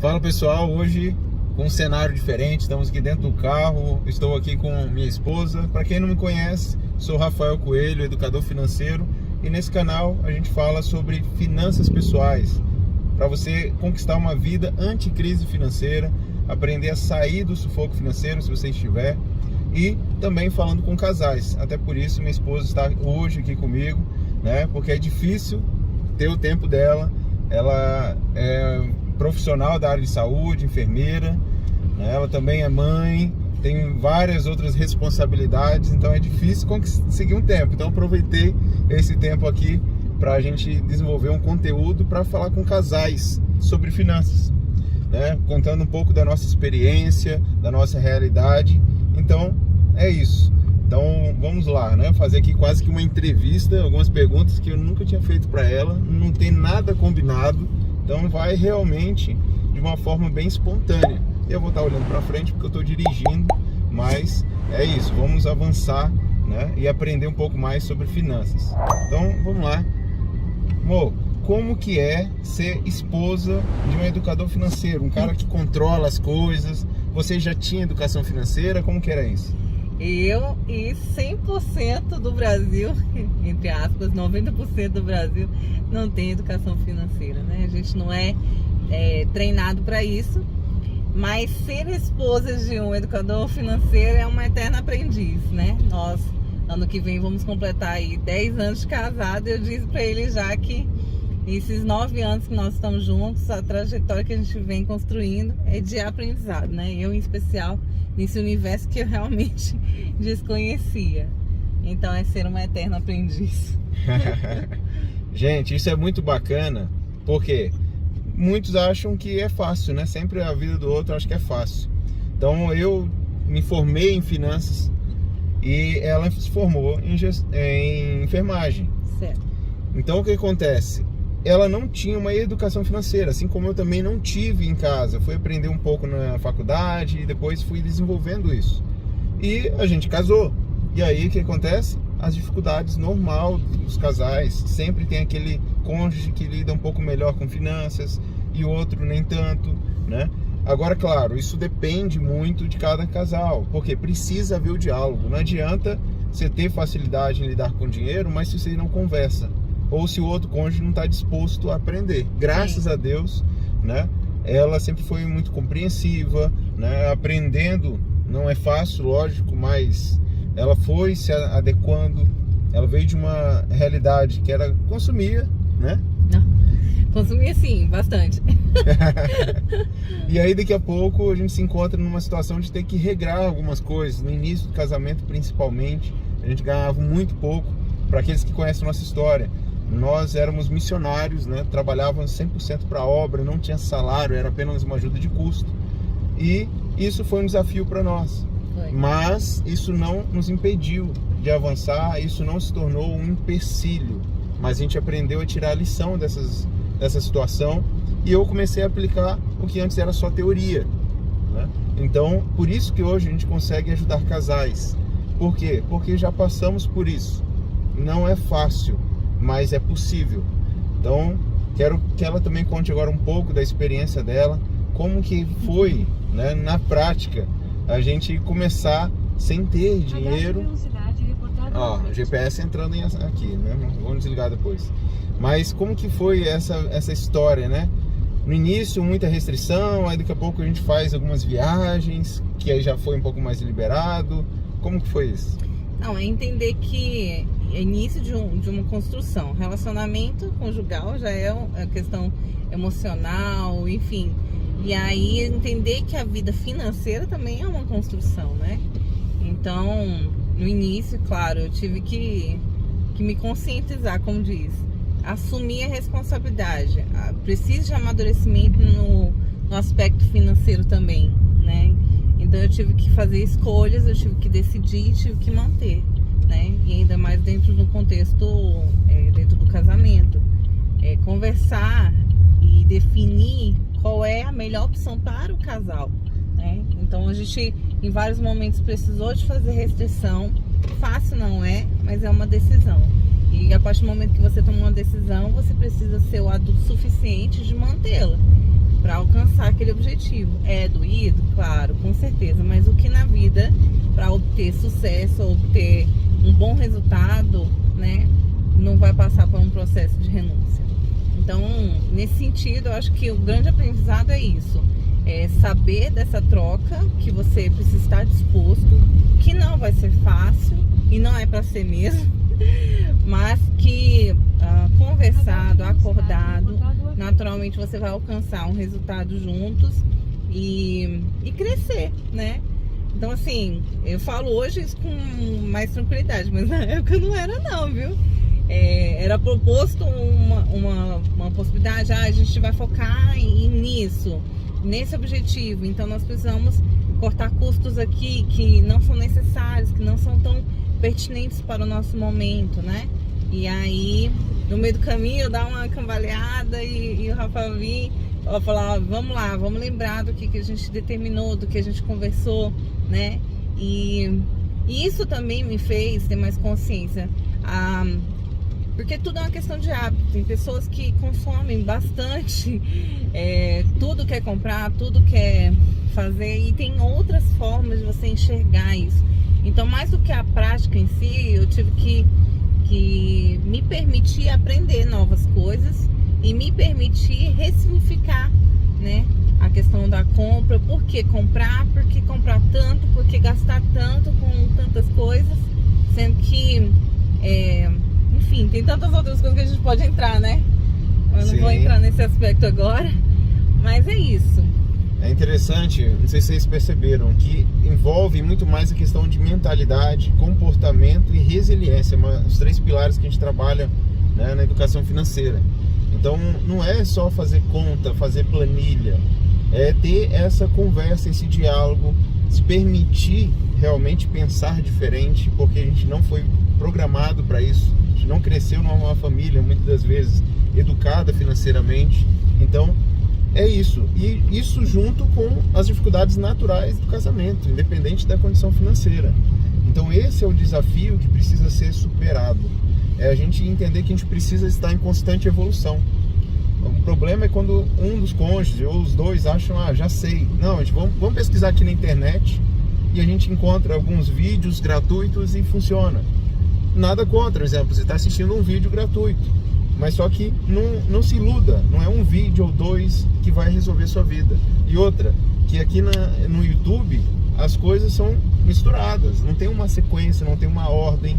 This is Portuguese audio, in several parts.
Fala pessoal, hoje com um cenário diferente, estamos aqui dentro do carro, estou aqui com minha esposa. Para quem não me conhece, sou Rafael Coelho, educador financeiro, e nesse canal a gente fala sobre finanças pessoais, para você conquistar uma vida anti-crise financeira, aprender a sair do sufoco financeiro se você estiver, e também falando com casais. Até por isso minha esposa está hoje aqui comigo, né? Porque é difícil ter o tempo dela. Ela é profissional da área de saúde, enfermeira, né? Ela também é mãe, tem várias outras responsabilidades, então é difícil conseguir um tempo. Então aproveitei esse tempo aqui para a gente desenvolver um conteúdo para falar com casais sobre finanças, né? Contando um pouco da nossa experiência, da nossa realidade. Então é isso. Então vamos lá, né? Fazer aqui quase que uma entrevista, algumas perguntas que eu nunca tinha feito para ela, não tem nada combinado, então vai realmente de uma forma bem espontânea. Eu vou estar olhando para frente porque eu estou dirigindo, mas é isso, vamos avançar, né? E aprender um pouco mais sobre finanças. Então vamos lá. Amor, como que é ser esposa de um educador financeiro, um cara que controla as coisas? Você já tinha educação financeira? Como que era isso? Eu e 100% do Brasil, entre aspas, 90% do Brasil não tem educação financeira, né? A gente não é treinado para isso, mas ser esposa de um educador financeiro é uma eterna aprendiz, né? Nós, ano que vem, vamos completar aí 10 anos de casado. Eu disse para ele já que esses 9 anos que nós estamos juntos, a trajetória que a gente vem construindo é de aprendizado, né? Eu, em especial, nesse universo que eu realmente desconhecia. Então é ser uma eterna aprendiz. Gente, isso é muito bacana, porque muitos acham que é fácil, né? Sempre a vida do outro acha que é fácil. Então eu me formei em finanças e ela se formou em enfermagem. Certo. Então o que acontece? Ela não tinha uma educação financeira, assim como eu também não tive em casa. Fui aprender um pouco na faculdade e depois fui desenvolvendo isso. E a gente casou. E aí o que acontece? As dificuldades normal dos casais. Sempre tem aquele cônjuge que lida um pouco melhor com finanças e outro nem tanto, né? Agora, claro, isso depende muito de cada casal, porque precisa haver o diálogo. Não adianta você ter facilidade em lidar com dinheiro, mas se você não conversa, ou se o outro cônjuge não está disposto a aprender. Graças a Deus, né? Ela sempre foi muito compreensiva, né? Aprendendo não é fácil, lógico, mas ela foi se adequando. Ela veio de uma realidade que era consumia, né? Não. Consumia sim, bastante. E aí daqui a pouco a gente se encontra numa situação de ter que regrar algumas coisas. No início do casamento, principalmente, a gente ganhava muito pouco. Para aqueles que conhecem a nossa história, nós éramos missionários, né? Trabalhávamos 100% para a obra, não tinha salário, era apenas uma ajuda de custo. E isso foi um desafio para nós. Mas isso não nos impediu de avançar, isso não se tornou um empecilho. Mas a gente aprendeu a tirar a lição dessa situação e eu comecei a aplicar o que antes era só teoria, né? Então, por isso que hoje a gente consegue ajudar casais. Por quê? Porque já passamos por isso. Não é fácil, mas é possível. Então, quero que ela também conte agora um pouco da experiência dela, como que foi, né, na prática, a gente começar sem ter dinheiro. Ó, GPS entrando aqui, né? Vamos desligar depois. Mas como que foi essa história, né? No início, muita restrição, aí daqui a pouco a gente faz algumas viagens, que aí já foi um pouco mais liberado. Como que foi isso? Não, é entender que é início de uma construção. Relacionamento conjugal já é uma questão emocional, enfim. E aí entender que a vida financeira também é uma construção, né? Então, no início, claro, eu tive que me conscientizar, como diz. Assumir a responsabilidade. Preciso de amadurecimento no aspecto financeiro também, né? Então eu tive que fazer escolhas, eu tive que decidir, tive que manter, né? E ainda mais dentro do contexto, dentro do casamento. Conversar e definir qual é a melhor opção para o casal, né? Então a gente, em vários momentos, precisou de fazer restrição. Fácil não é, mas é uma decisão. E a partir do momento que você toma uma decisão, você precisa ser o adulto suficiente de mantê-la. para alcançar aquele objetivo. É doído? Claro, com certeza, mas o que na vida, para obter sucesso, obter um bom resultado, né, não vai passar por um processo de renúncia. Então, nesse sentido, eu acho que o grande aprendizado é isso. É saber dessa troca, que você precisa estar disposto, que não vai ser fácil, e não é para ser mesmo, mas que conversado, acordado, naturalmente você vai alcançar um resultado juntos e crescer, né? Então, assim, eu falo hoje isso com mais tranquilidade, mas na época não era não, viu? Era proposto uma possibilidade, a gente vai focar nisso, nesse objetivo, então nós precisamos cortar custos aqui que não são necessários, que não são tão pertinentes para o nosso momento, né? E aí, no meio do caminho, dá uma cambaleada e o Rafael vir falar, vamos lá, vamos lembrar do que a gente determinou, do que a gente conversou, né? E isso também me fez ter mais consciência, porque tudo é uma questão de hábito. Tem pessoas que consomem bastante, tudo quer comprar, tudo quer fazer, e tem outras formas de você enxergar isso. Então, mais do que a prática em si, eu tive que me permitir aprender novas coisas e me permitir ressignificar, né, a questão da compra. Por que comprar? Por que comprar tanto? Por que gastar tanto com tantas coisas? Sendo que, enfim, tem tantas outras coisas que a gente pode entrar, né? Eu não vou entrar nesse aspecto agora, mas é isso. É interessante, não sei se vocês perceberam, que envolve muito mais a questão de mentalidade, comportamento e resiliência, os 3 pilares que a gente trabalha, né, na educação financeira. Então, não é só fazer conta, fazer planilha, é ter essa conversa, esse diálogo, se permitir realmente pensar diferente, porque a gente não foi programado para isso, a gente não cresceu numa família, muitas das vezes, educada financeiramente. Então, é isso, e isso junto com as dificuldades naturais do casamento, independente da condição financeira. Então esse é o desafio que precisa ser superado, é a gente entender que a gente precisa estar em constante evolução. O problema é quando um dos cônjuges ou os dois acham, já sei, não, a gente vamos pesquisar aqui na internet e a gente encontra alguns vídeos gratuitos e funciona. Nada contra, por exemplo, você está assistindo um vídeo gratuito, mas só que não se iluda, não é um vídeo ou 2 que vai resolver sua vida. E outra, que aqui no YouTube as coisas são misturadas, não tem uma sequência, não tem uma ordem.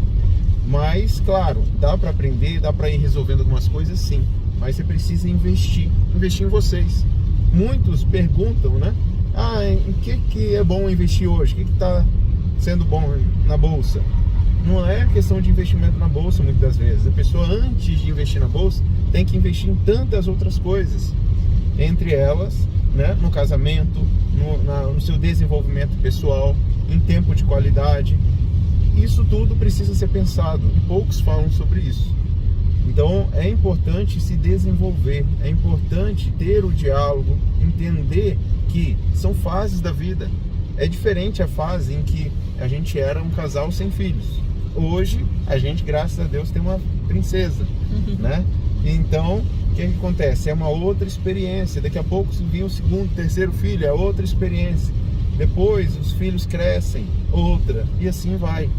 Mas, claro, dá para aprender, dá para ir resolvendo algumas coisas, sim. Mas você precisa investir em vocês. Muitos perguntam, né? Em que é bom investir hoje? O que está sendo bom na bolsa? Não é questão de investimento na bolsa, muitas das vezes. A pessoa, antes de investir na bolsa, tem que investir em tantas outras coisas. Entre elas, né, no casamento, no seu desenvolvimento pessoal, em tempo de qualidade. Isso tudo precisa ser pensado, e poucos falam sobre isso. Então, é importante se desenvolver, é importante ter o diálogo, entender que são fases da vida. É diferente a fase em que a gente era um casal sem filhos. Hoje, a gente, graças a Deus, tem uma princesa, né? Então, o que acontece? É uma outra experiência. Daqui a pouco vinha o 2º, 3º filho, é outra experiência. Depois, os filhos crescem, outra, e assim vai.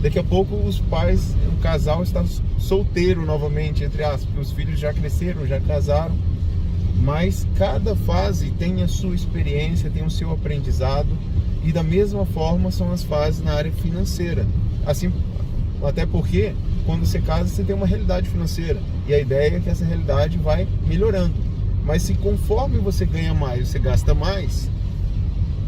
Daqui a pouco, os pais, o casal está solteiro novamente, entre aspas, porque os filhos já cresceram, já casaram. Mas cada fase tem a sua experiência, tem o seu aprendizado, e da mesma forma são as fases na área financeira. Assim, até porque quando você casa você tem uma realidade financeira, e a ideia é que essa realidade vai melhorando. Mas se conforme você ganha mais, você gasta mais,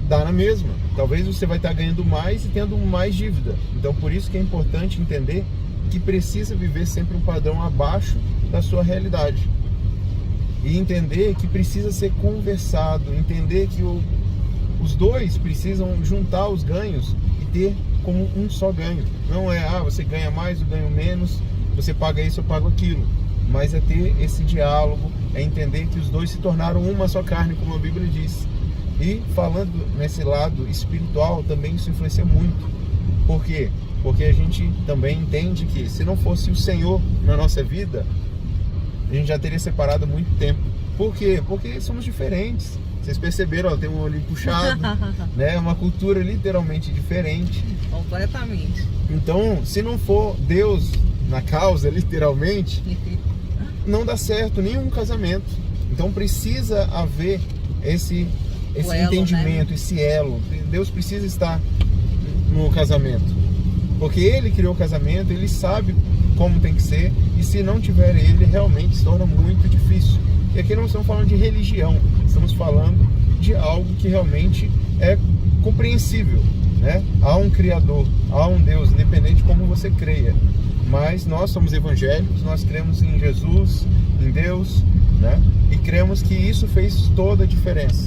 dá na mesma. Talvez você vai estar ganhando mais e tendo mais dívida. Então por isso que é importante entender que precisa viver sempre um padrão abaixo da sua realidade. E entender que precisa ser conversado, entender que os dois precisam juntar os ganhos e ter como um só ganho. Não é, você ganha mais, eu ganho menos, você paga isso, eu pago aquilo. Mas é ter esse diálogo, é entender que os dois se tornaram uma só carne, como a Bíblia diz. E falando nesse lado espiritual, também isso influencia muito. Por quê? Porque a gente também entende que se não fosse o Senhor na nossa vida, a gente já teria separado há muito tempo. Por quê? Porque somos diferentes. Vocês perceberam, ó, tem um olho puxado, né? Uma cultura literalmente diferente. Completamente. Então, se não for Deus na causa, literalmente, não dá certo nenhum casamento. Então precisa haver esse elo, entendimento, né? Esse elo. Deus precisa estar no casamento. Porque Ele criou o casamento, Ele sabe como tem que ser. E se não tiver Ele, realmente se torna muito difícil. E aqui não estamos falando de religião, estamos falando de algo que realmente é compreensível, né? Há um Criador, há um Deus, independente de como você creia. Mas nós somos evangélicos, nós cremos em Jesus, em Deus, né? E cremos que isso fez toda a diferença.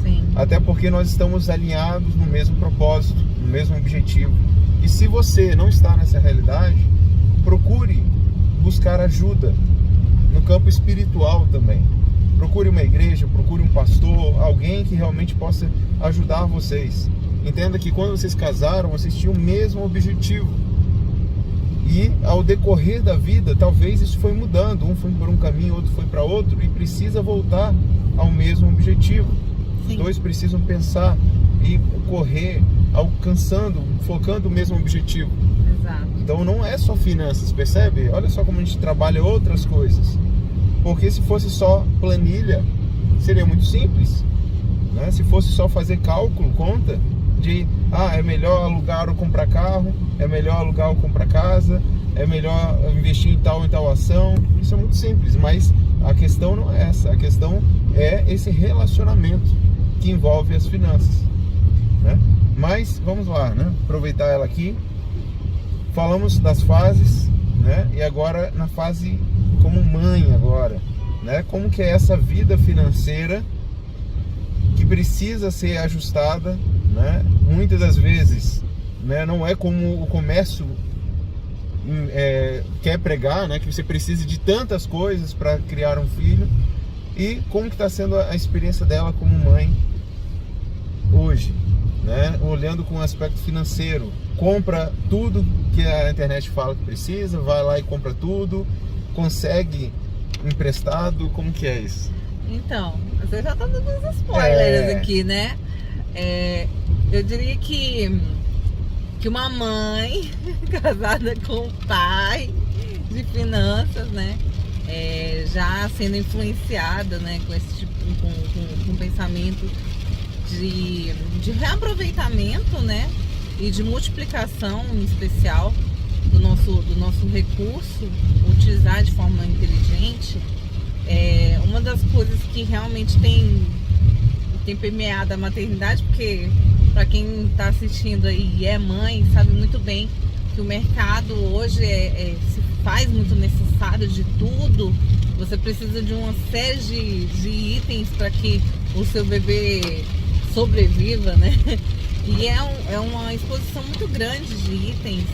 Sim. Até porque nós estamos alinhados no mesmo propósito, no mesmo objetivo. E se você não está nessa realidade, procure buscar ajuda no campo espiritual também. Procure uma igreja, procure um pastor, alguém que realmente possa ajudar vocês. Entenda que quando vocês casaram, vocês tinham o mesmo objetivo. E ao decorrer da vida, talvez isso foi mudando. Um foi por um caminho, outro foi para outro, e precisa voltar ao mesmo objetivo. Sim. Os dois precisam pensar e correr, alcançando, focando o mesmo objetivo. Exato. Então não é só finanças, percebe? Olha só como a gente trabalha outras coisas. Porque se fosse só planilha, seria muito simples, né? Se fosse só fazer cálculo, conta de é melhor alugar ou comprar carro, é melhor alugar ou comprar casa, é melhor investir em tal ação. Isso é muito simples, mas a questão não é essa. A questão é esse relacionamento que envolve as finanças, né? Mas vamos lá, né? Aproveitar ela aqui. Falamos das fases, né? E agora na fase como mãe agora, né? Como que é essa vida financeira que precisa ser ajustada, né? Muitas das vezes, né? Não é como o comércio quer pregar, né? Que você precisa de tantas coisas para criar um filho. E como que está sendo a experiência dela como mãe hoje, né? Olhando com o aspecto financeiro, compra tudo que a internet fala que precisa, vai lá e compra tudo, consegue emprestado, como que é isso? Então, você já tá dando uns spoilers aqui, né? Eu diria que uma mãe casada com um pai de finanças, né? Já sendo influenciada, né, com esse tipo, com um pensamento de reaproveitamento, né, e de multiplicação em especial do nosso recurso, utilizar de forma inteligente. Uma das coisas que realmente tem permeado a maternidade, porque para quem está assistindo aí e é mãe, sabe muito bem que o mercado hoje se faz muito necessário de tudo. Você precisa de uma série de itens para que o seu bebê sobreviva, né? E é uma exposição muito grande de itens.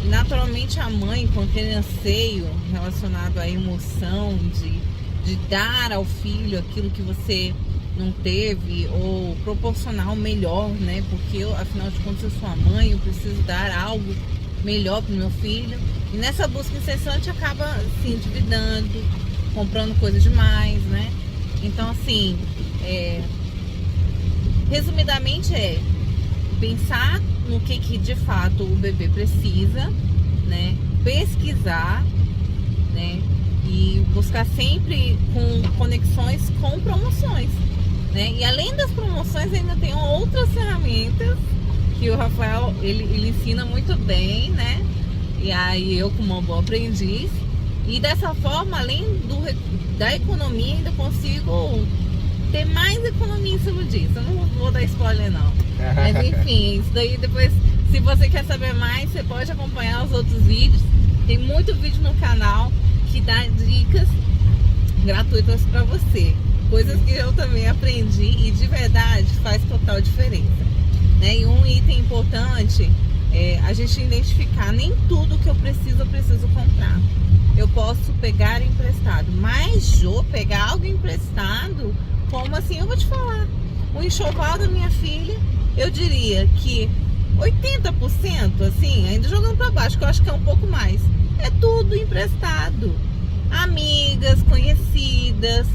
E naturalmente a mãe, com aquele anseio relacionado à emoção de dar ao filho aquilo que você não teve, ou proporcionar o melhor, né? Porque afinal de contas eu sou a mãe, eu preciso dar algo melhor para o meu filho. E nessa busca incessante acaba se endividando, comprando coisa demais, né? Então, assim, resumidamente pensar no que de fato o bebê precisa, né? Pesquisar, né? E buscar sempre com conexões com promoções, né? E além das promoções ainda tem outras ferramentas que o Rafael ele ensina muito bem, né? E aí eu, como uma boa aprendiz, e dessa forma, além da economia, ainda consigo ter mais economia em cima disso. Eu não vou dar spoiler não, mas enfim, isso daí depois, se você quer saber mais, você pode acompanhar os outros vídeos. Tem muito vídeo no canal que dá dicas gratuitas para você, coisas que eu também aprendi e de verdade faz total diferença, né? E um item importante é a gente identificar: nem tudo que eu preciso comprar. Eu posso pegar emprestado, mas pegar algo emprestado, como assim? Eu vou te falar, o enxoval da minha filha, eu diria que 80%, assim, ainda jogando para baixo, que eu acho que é um pouco mais, é tudo emprestado. Amigas, conhecidas,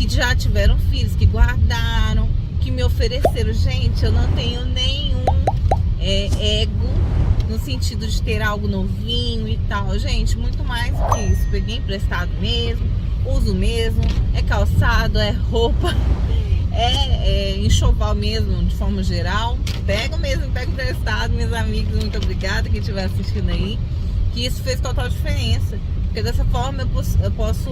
que já tiveram filhos, que guardaram, que me ofereceram. Gente, eu não tenho nenhum ego no sentido de ter algo novinho e tal. Gente, muito mais do que isso. Peguei emprestado mesmo, uso mesmo, é calçado, é roupa, é enxoval mesmo, de forma geral. Pego emprestado, meus amigos, muito obrigada quem estiver assistindo aí, que isso fez total diferença. Porque dessa forma eu posso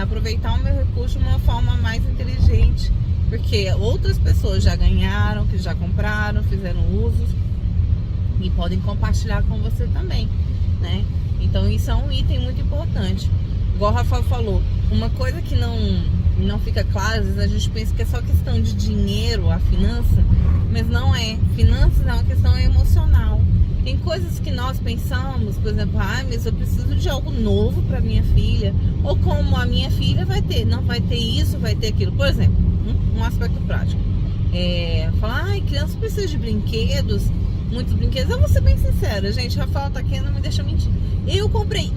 aproveitar o meu recurso de uma forma mais inteligente. Porque outras pessoas já ganharam, que já compraram, fizeram usos e podem compartilhar com você também, né? Então isso é um item muito importante. Igual o Rafael falou, uma coisa que não fica clara, às vezes a gente pensa que é só questão de dinheiro, a finança, mas não é. Finanças é uma questão emocional. Tem coisas que nós pensamos, por exemplo, mas eu preciso de algo novo para minha filha, ou como a minha filha não vai ter isso, vai ter aquilo. Por exemplo, um aspecto prático. Falar, criança precisa de brinquedos, muitos brinquedos. Eu vou ser bem sincera, gente, Rafael tá aqui, não me deixa mentir. Eu comprei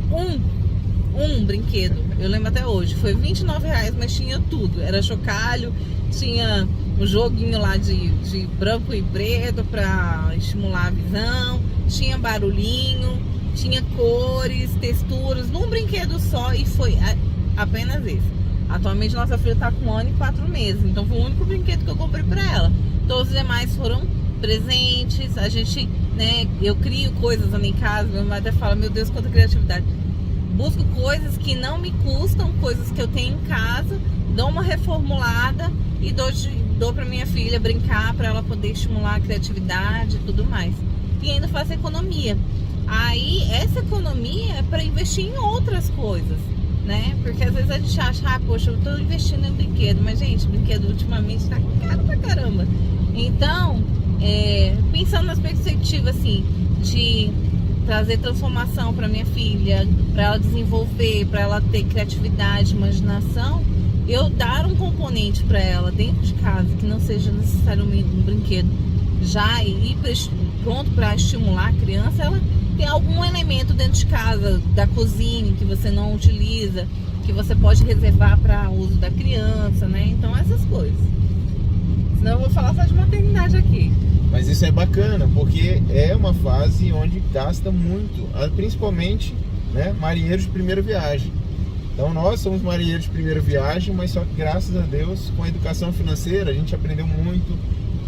um brinquedo, eu lembro até hoje, foi R$29, mas tinha tudo. Era chocalho, tinha um joguinho lá de branco e preto para estimular a visão, tinha barulhinho, tinha cores, texturas, num brinquedo só, e foi apenas esse. Atualmente nossa filha tá com 1 ano e 4 meses, então foi o único brinquedo que eu comprei para ela. Todos os demais foram presentes. A gente, né, eu crio coisas na minha casa, meu marido até fala, meu Deus, quanta criatividade. Busco coisas que não me custam, coisas que eu tenho em casa, dou uma reformulada e dou para minha filha brincar, para ela poder estimular a criatividade e tudo mais. E ainda faço economia. Aí essa economia é para investir em outras coisas, né? Porque às vezes a gente acha, poxa, eu tô investindo em brinquedo, mas gente, brinquedo ultimamente tá caro pra caramba. Então, pensando nas perspectivas assim, de trazer transformação para minha filha, para ela desenvolver, para ela ter criatividade, imaginação, eu dar um componente para ela dentro de casa que não seja necessariamente um brinquedo, já ir pronto para estimular a criança, ela tem algum elemento dentro de casa, da cozinha, que você não utiliza, que você pode reservar para uso da criança, né? Então essas coisas. Senão eu vou falar só de maternidade aqui. Mas isso é bacana, porque é uma fase onde gasta muito, principalmente, né, marinheiros de primeira viagem. Então nós somos marinheiros de primeira viagem, mas só que graças a Deus, com a educação financeira, a gente aprendeu muito.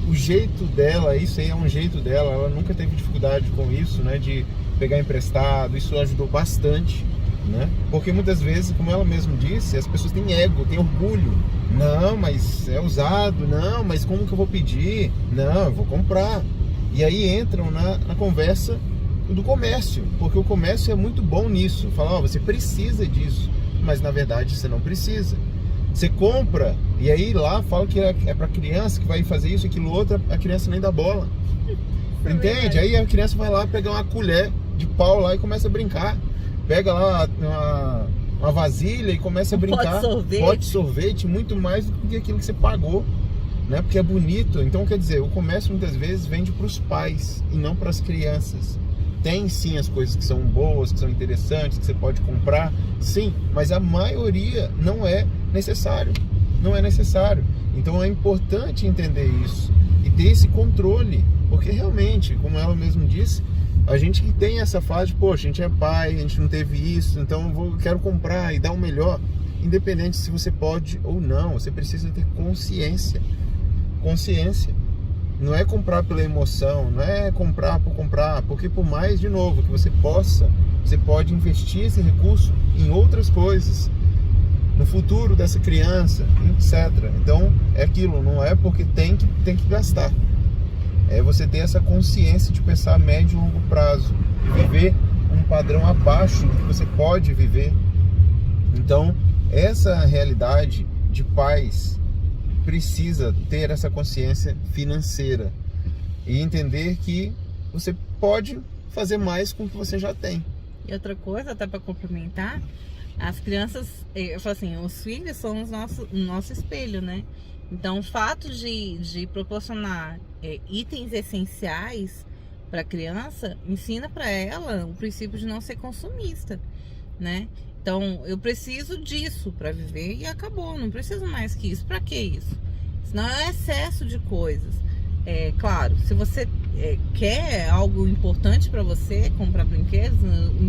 O jeito dela, isso aí é um jeito dela, ela nunca teve dificuldade com isso, né, de pegar emprestado, isso ajudou bastante, né, porque muitas vezes, como ela mesma disse, as pessoas têm ego, têm orgulho. Não, mas é usado, não, mas como que eu vou pedir? Não, eu vou comprar. E aí entram na conversa do comércio, porque o comércio é muito bom nisso, fala, você precisa disso, mas na verdade você não precisa. Você compra, e aí lá fala que é para criança que vai fazer isso, aquilo outro, a criança nem dá bola. Entende? Aí a criança vai lá pegar uma colher de pau lá e começa a brincar. Pega lá uma vasilha e começa a brincar. Pote de sorvete, muito mais do que aquilo que você pagou, né? Porque é bonito. Então, quer dizer, o comércio muitas vezes vende para os pais e não para as crianças. Tem sim as coisas que são boas, que são interessantes, que você pode comprar, sim, mas a maioria não é necessário. Não é necessário. Então é importante entender isso e ter esse controle, porque realmente, como ela mesma disse, a gente que tem essa fase, poxa, a gente é pai, a gente não teve isso, então quero comprar e dar o melhor, independente se você pode ou não, você precisa ter consciência. Consciência. Não é comprar pela emoção, não é comprar por comprar, porque por mais, de novo, que você pode investir esse recurso em outras coisas, no futuro dessa criança, etc. Então, é aquilo, não é porque tem que gastar. É você ter essa consciência de pensar a médio e longo prazo, viver um padrão abaixo do que você pode viver. Então, essa realidade de pais precisa ter essa consciência financeira e entender que você pode fazer mais com o que você já tem. E outra coisa, até para complementar, as crianças, eu falo assim, os filhos são o nosso espelho, né? Então, o fato de proporcionar itens essenciais para a criança ensina para ela o princípio de não ser consumista, né? Então, eu preciso disso para viver e acabou. Não preciso mais que isso. Para que isso? Senão é excesso de coisas. Claro, se você quer algo importante para você, comprar brinquedos,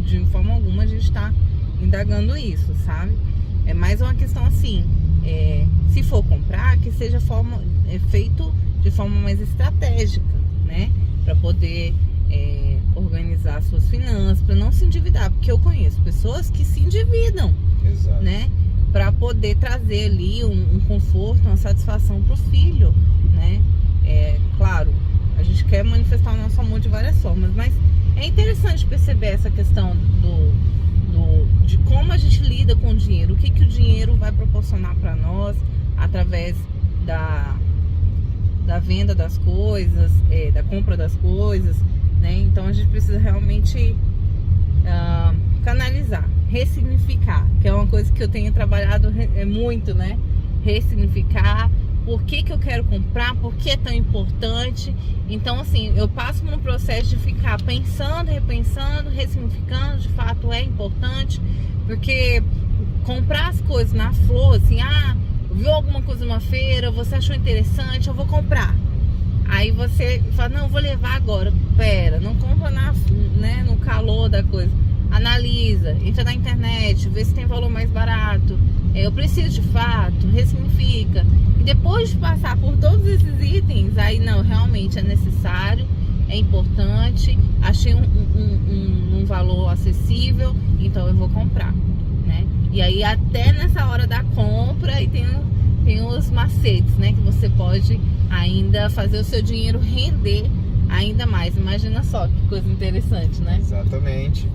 de forma alguma a gente está indagando isso, sabe? É mais uma questão assim, se for comprar, que seja feito de forma mais estratégica, né? Para poder organizar suas finanças, para não se endividar, porque eu conheço pessoas que se endividam, Exato. né? Para poder trazer ali um conforto, uma satisfação para o filho, né? Claro, a gente quer manifestar o nosso amor de várias formas, mas é interessante perceber essa questão de como a gente lida com o dinheiro, o que o dinheiro vai proporcionar para nós através da venda das coisas, da compra das coisas, né? Então a gente precisa realmente canalizar, ressignificar, que é uma coisa que eu tenho trabalhado muito, né? Ressignificar. Por que eu quero comprar? Por que é tão importante? Então, assim, eu passo por um processo de ficar pensando, repensando, ressignificando. De fato, é importante. Porque comprar as coisas na flor, assim, viu alguma coisa numa feira, você achou interessante, eu vou comprar. Aí você fala, não, eu vou levar agora. Pera, não compra no calor da coisa. Analisa, entra na internet, vê se tem valor mais barato. Eu preciso de fato, ressignifica. E depois de passar por todos esses itens, aí não, realmente é necessário, é importante, achei um valor acessível, então eu vou comprar, né? E aí até nessa hora da compra, aí tem os macetes, né? Que você pode ainda fazer o seu dinheiro render ainda mais. Imagina só que coisa interessante, né? Exatamente.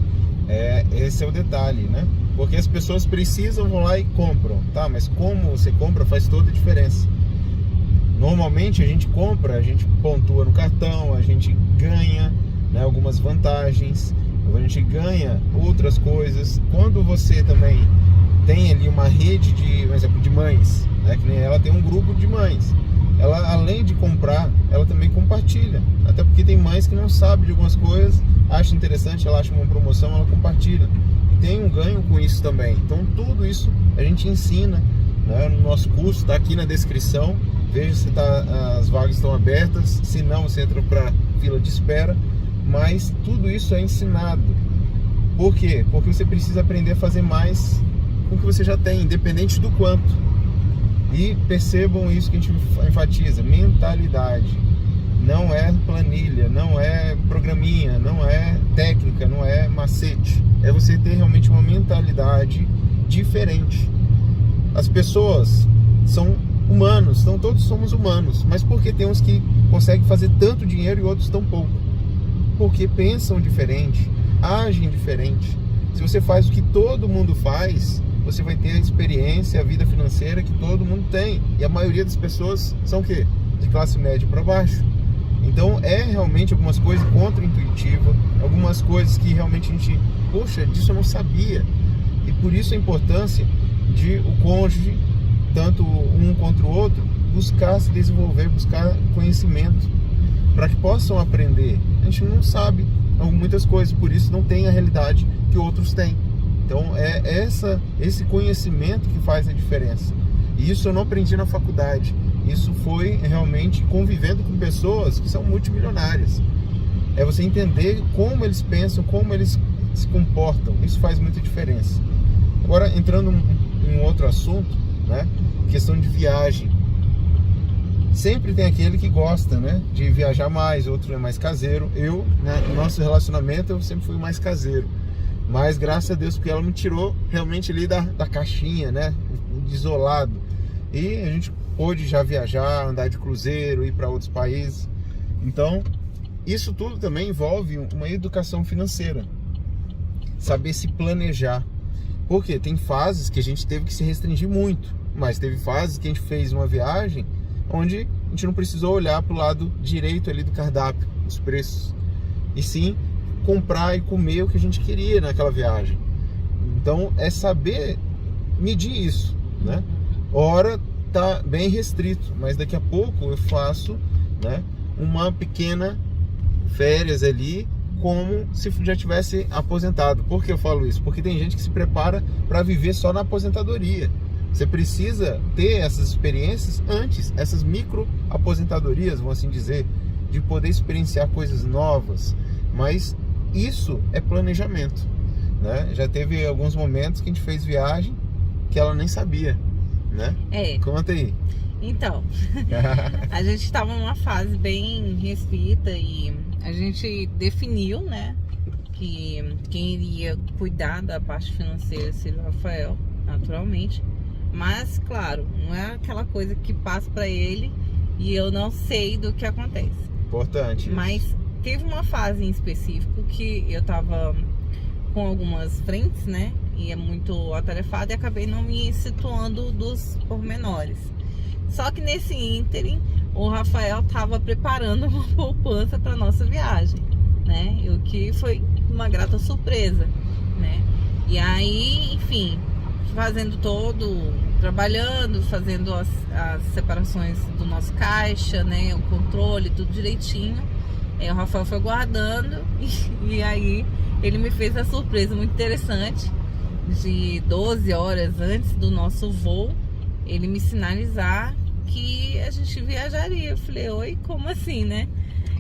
Esse é o detalhe, né? Porque as pessoas precisam, vão lá e compram, tá? Mas como você compra faz toda a diferença. Normalmente a gente compra, a gente pontua no cartão, a gente ganha, né, algumas vantagens, a gente ganha outras coisas. Quando você também tem ali uma rede por exemplo, de mães, né, que nem ela tem um grupo de mães, ela além de comprar, ela também compartilha. Até porque tem mães que não sabem de algumas coisas, acha interessante, ela acha uma promoção, ela compartilha. Tem um ganho com isso também. Então tudo isso a gente ensina, né, no nosso curso, está aqui na descrição. Veja se as vagas estão abertas, se não você entra para fila de espera. Mas tudo isso é ensinado. Por quê? Porque você precisa aprender a fazer mais com o que você já tem, independente do quanto. E percebam isso que a gente enfatiza: mentalidade. Não é planilha, não é programinha, não é técnica, não é macete. É você ter realmente uma mentalidade diferente. As pessoas são humanos, então todos somos humanos. Mas por que tem uns que conseguem fazer tanto dinheiro e outros tão pouco? Porque pensam diferente, agem diferente. Se você faz o que todo mundo faz, você vai ter a experiência, a vida financeira que todo mundo tem. E a maioria das pessoas são o quê? De classe média para baixo. Então é realmente algumas coisas contra-intuitivas, algumas coisas que realmente a gente, poxa, disso eu não sabia. E por isso a importância de o cônjuge, tanto um contra o outro, buscar se desenvolver, buscar conhecimento, para que possam aprender. A gente não sabe muitas coisas, por isso não tem a realidade que outros têm. Então é esse conhecimento que faz a diferença. E isso eu não aprendi na faculdade. Isso foi realmente convivendo com pessoas que são multimilionárias. É você entender como eles pensam, como eles se comportam. Isso faz muita diferença. Agora, entrando em um outro assunto, né? Questão de viagem. Sempre tem aquele que gosta, né, de viajar mais, outro é mais caseiro. Eu, né, no nosso relacionamento, eu sempre fui mais caseiro. Mas graças a Deus, porque ela me tirou realmente ali da caixinha, né, de isolado. E a gente pôde já viajar, andar de cruzeiro, ir para outros países. Então, isso tudo também envolve uma educação financeira. Saber se planejar. Porque tem fases que a gente teve que se restringir muito. Mas teve fases que a gente fez uma viagem onde a gente não precisou olhar para o lado direito ali do cardápio, os preços. E sim, comprar e comer o que a gente queria naquela viagem. Então, é saber medir isso, né? Ora, tá bem restrito, mas daqui a pouco eu faço, né, uma pequena férias ali como se já tivesse aposentado. Por que eu falo isso? Porque tem gente que se prepara para viver só na aposentadoria. Você precisa ter essas experiências antes, essas micro aposentadorias, vamos assim dizer, de poder experienciar coisas novas. Mas isso é planejamento, né? Já teve alguns momentos que a gente fez viagem que ela nem sabia, né? Conta aí. Então, a gente estava numa fase bem restrita e a gente definiu, né, que quem iria cuidar da parte financeira seria o Rafael, naturalmente. Mas, claro, não é aquela coisa que passa para ele e eu não sei do que acontece. Importante. Mas teve uma fase em específico que eu tava com algumas frentes, né, e é muito atarefada e acabei não me situando dos pormenores. Só que nesse ínterim, o Rafael tava preparando uma poupança para nossa viagem, né? O que foi uma grata surpresa, né? E aí, enfim, trabalhando, fazendo as separações do nosso caixa, né? O controle, tudo direitinho. O Rafael foi guardando e aí ele me fez a surpresa muito interessante de 12 horas antes do nosso voo, ele me sinalizar que a gente viajaria. Eu falei, oi, como assim, né?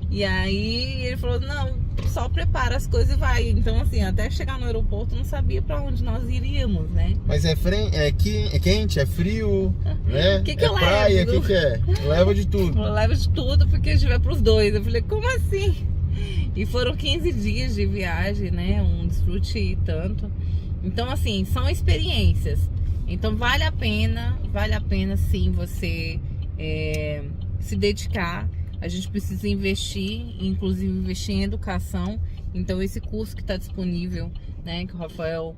E aí ele falou, não, só prepara as coisas e vai. Então, assim, até chegar no aeroporto, não sabia pra onde nós iríamos, né? Mas é quente, é frio, né? Que é eu praia, levo? O que é? Leva de tudo. Eu levo de tudo porque a gente vai pros dois. Eu falei, como assim? E foram 15 dias de viagem, né? Um desfrute e tanto. Então, assim, são experiências. Então vale a pena sim você se dedicar. A gente precisa investir, inclusive investir em educação. Então esse curso que está disponível, né, que o Rafael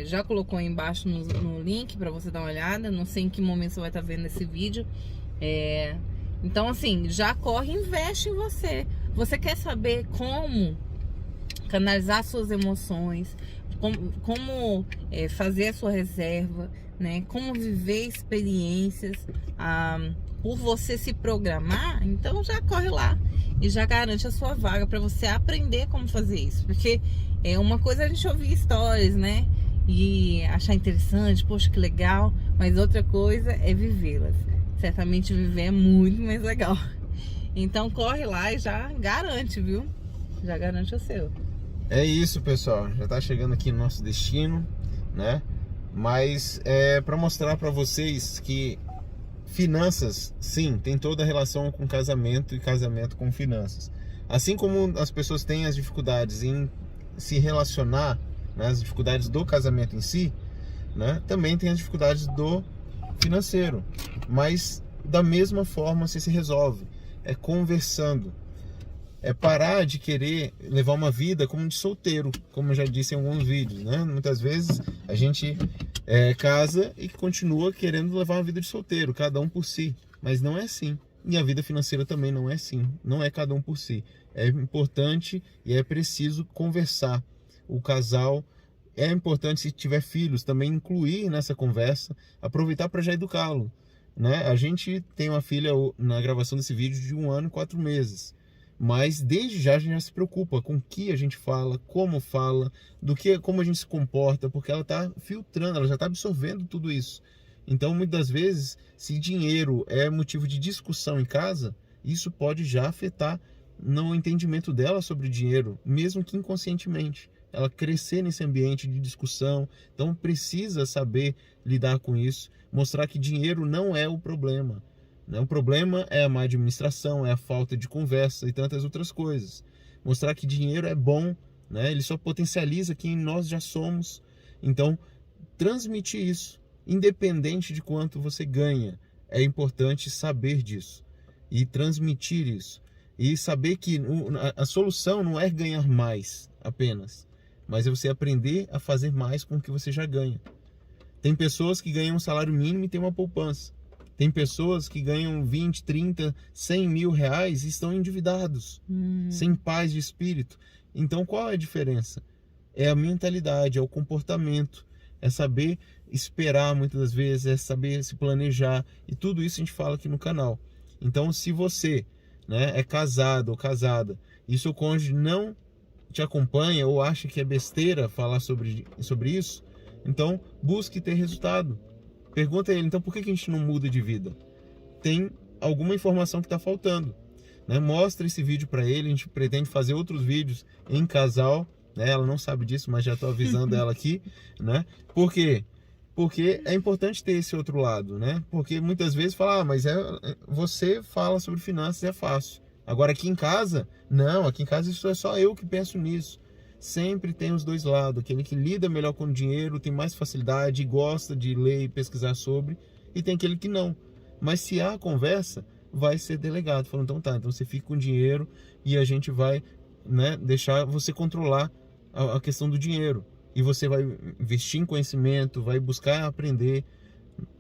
já colocou aí embaixo no link para você dar uma olhada. Não sei em que momento você vai estar vendo esse vídeo. Então assim, já corre, investe em você. Você quer saber como canalizar suas emoções, como fazer a sua reserva, né? Como viver experiências por você se programar, então já corre lá e já garante a sua vaga para você aprender como fazer isso. Porque uma coisa é a gente ouvir histórias, né? E achar interessante, poxa, que legal, mas outra coisa é vivê-las. Certamente viver é muito mais legal. Então corre lá e já garante, viu? Já garante o seu. É isso, pessoal, já tá chegando aqui no nosso destino, né? Mas para mostrar para vocês que finanças, sim, tem toda a relação com casamento e casamento com finanças. Assim como as pessoas têm as dificuldades em se relacionar, né, as dificuldades do casamento em si, né, também tem as dificuldades do financeiro. Mas da mesma forma se resolve, é conversando. É parar de querer levar uma vida como de solteiro, como eu já disse em alguns vídeos, né? Muitas vezes a gente casa e continua querendo levar uma vida de solteiro, cada um por si. Mas não é assim. E a vida financeira também não é assim. Não é cada um por si. É importante e é preciso conversar. O casal, é importante, se tiver filhos, também incluir nessa conversa, aproveitar para já educá-lo, né? A gente tem uma filha na gravação desse vídeo de 1 ano e 4 meses. Mas desde já a gente já se preocupa com o que a gente fala, como fala, como a gente se comporta, porque ela está filtrando, ela já está absorvendo tudo isso. Então, muitas vezes, se dinheiro é motivo de discussão em casa, isso pode já afetar no entendimento dela sobre dinheiro, mesmo que inconscientemente. Ela crescer nesse ambiente de discussão, então precisa saber lidar com isso, mostrar que dinheiro não é o problema. O problema é a má administração, é a falta de conversa e tantas outras coisas. Mostrar que dinheiro é bom, né? Ele só potencializa quem nós já somos. Então, transmitir isso, independente de quanto você ganha. É importante saber disso e transmitir isso. E saber que a solução não é ganhar mais apenas, mas é você aprender a fazer mais com o que você já ganha. Tem pessoas que ganham um salário mínimo e têm uma poupança. Tem pessoas que ganham 20, 30, 100 mil reais e estão endividados, sem paz de espírito. Então qual é a diferença? É a mentalidade, é o comportamento, é saber esperar muitas das vezes, é saber se planejar. E tudo isso a gente fala aqui no canal. Então se você, né, é casado ou casada e seu cônjuge não te acompanha ou acha que é besteira falar sobre isso, então busque ter resultado. Pergunta a ele, então por que a gente não muda de vida? Tem alguma informação que está faltando, né? Mostra esse vídeo para ele, a gente pretende fazer outros vídeos em casal, né? Ela não sabe disso, mas já estou avisando ela aqui, né? Por quê? Porque é importante ter esse outro lado, né? Porque muitas vezes fala, mas você fala sobre finanças, é fácil. Agora aqui em casa, não, aqui em casa isso é só eu que penso nisso. Sempre tem os dois lados, aquele que lida melhor com o dinheiro, tem mais facilidade, gosta de ler e pesquisar sobre, e tem aquele que não. Mas se há conversa, vai ser delegado, falando, então tá, então você fica com o dinheiro e a gente vai, né, deixar você controlar a questão do dinheiro. E você vai investir em conhecimento, vai buscar aprender,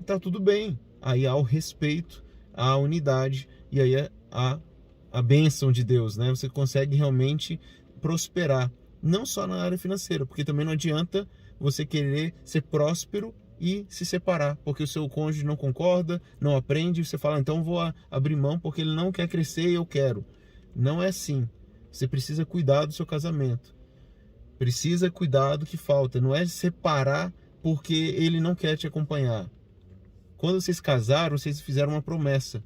tá tudo bem. Aí há o respeito, há a unidade e aí a bênção de Deus, né? Você consegue realmente prosperar, não só na área financeira, porque também não adianta você querer ser próspero e se separar, porque o seu cônjuge não concorda, não aprende, você fala, então vou abrir mão porque ele não quer crescer e eu quero. Não é assim. Você precisa cuidar do seu casamento. Precisa cuidar do que falta. Não é separar porque ele não quer te acompanhar. Quando vocês casaram, vocês fizeram uma promessa,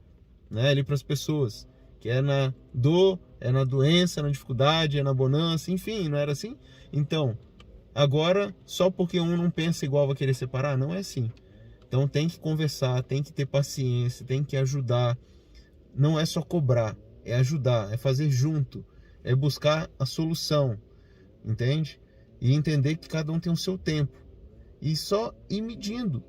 né, ali para as pessoas, que é na dor, é na doença, na dificuldade, é na bonança, enfim, não era assim? Então, agora, só porque um não pensa igual vai querer separar, não é assim. Então tem que conversar, tem que ter paciência, tem que ajudar. Não é só cobrar, é ajudar, é fazer junto, é buscar a solução, entende? E entender que cada um tem o seu tempo. E só ir medindo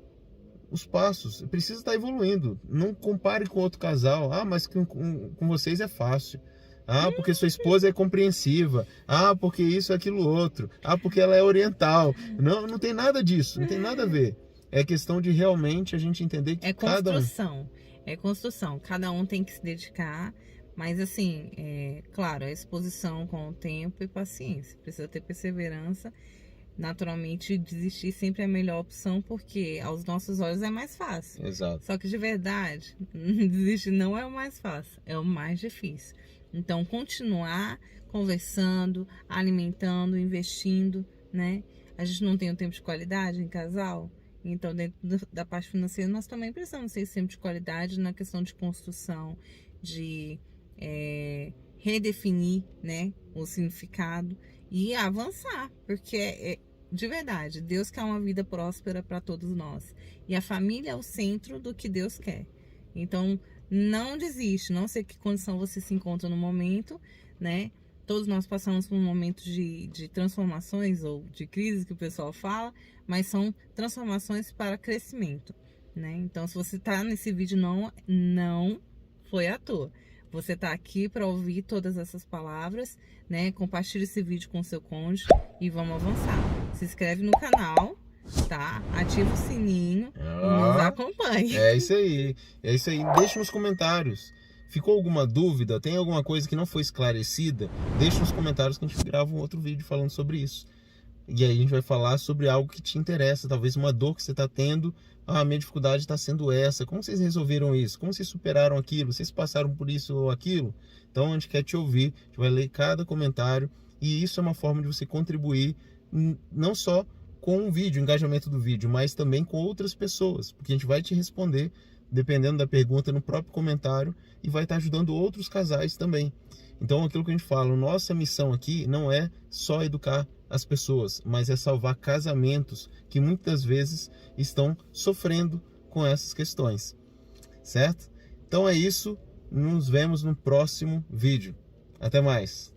os passos. Precisa estar evoluindo. Não compare com outro casal. Ah, mas com vocês é fácil. Ah, porque sua esposa é compreensiva. Ah, porque isso, aquilo, outro. Ah, porque ela é oriental. Não, não tem nada disso. Não tem nada a ver. É questão de realmente a gente entender que cada um... É construção. Cada um tem que se dedicar. Mas assim, claro, a exposição com o tempo e paciência. Precisa ter perseverança. Naturalmente, desistir sempre é a melhor opção, porque aos nossos olhos é mais fácil. Exato. Só que de verdade, desistir não é o mais fácil, é o mais difícil. Então, continuar conversando, alimentando, investindo, né? A gente não tem um tempo de qualidade em casal, então dentro da parte financeira nós também precisamos ter esse tempo de qualidade na questão de construção, de redefinir, né, o significado e avançar, porque de verdade, Deus quer uma vida próspera para todos nós. E a família é o centro do que Deus quer. Então, não desiste. Não sei que condição você se encontra no momento, né? Todos nós passamos por um momento de transformações ou de crise, que o pessoal fala, mas são transformações para crescimento, né? Então, se você está nesse vídeo, não foi à toa. Você está aqui para ouvir todas essas palavras, né? Compartilhe esse vídeo com o seu cônjuge e vamos avançar. Se inscreve no canal, tá? Ativa o sininho e nos acompanhe. É isso aí. É isso aí. Deixa nos comentários. Ficou alguma dúvida? Tem alguma coisa que não foi esclarecida? Deixa nos comentários que a gente grava um outro vídeo falando sobre isso. E aí a gente vai falar sobre algo que te interessa, talvez uma dor que você está tendo. Ah, minha dificuldade está sendo essa. Como vocês resolveram isso? Como vocês superaram aquilo? Vocês passaram por isso ou aquilo? Então a gente quer te ouvir, a gente vai ler cada comentário. E isso é uma forma de você contribuir, não só com o vídeo, o engajamento do vídeo, mas também com outras pessoas. Porque a gente vai te responder, dependendo da pergunta, no próprio comentário. E vai estar ajudando outros casais também. Então aquilo que a gente fala, nossa missão aqui não é só educar as pessoas, mas é salvar casamentos que muitas vezes estão sofrendo com essas questões, certo? Então é isso, nos vemos no próximo vídeo. Até mais!